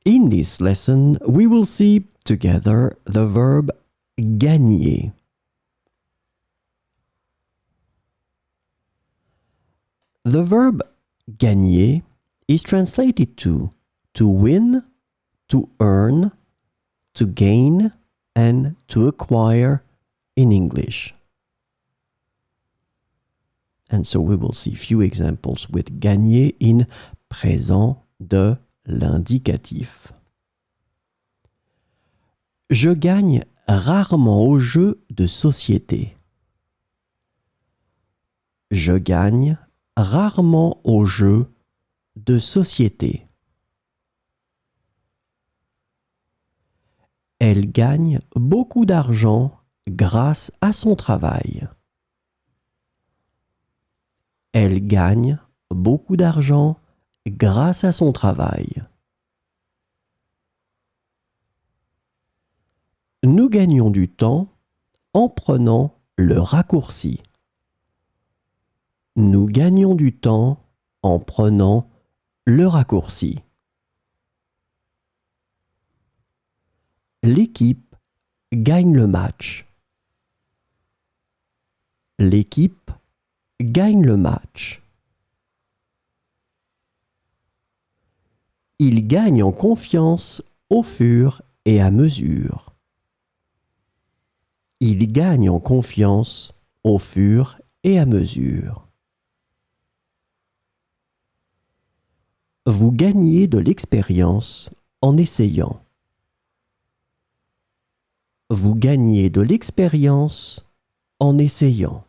In this lesson, we will see together the verb gagner. The verb gagner is translated to win, to earn, to gain, and to acquire in English. And so we will see few examples with gagner in présent de l'indicatif. Je gagne rarement aux jeux de société. Je gagne rarement aux jeux de société. Elle gagne beaucoup d'argent grâce à son travail. Elle gagne beaucoup d'argent grâce à son travail. Nous gagnons du temps en prenant le raccourci. Nous gagnons du temps en prenant le raccourci. L'équipe gagne le match. L'équipe gagne le match. Il gagne en confiance au fur et à mesure. Il gagne en confiance au fur et à mesure. Vous gagnez de l'expérience en essayant. Vous gagnez de l'expérience en essayant.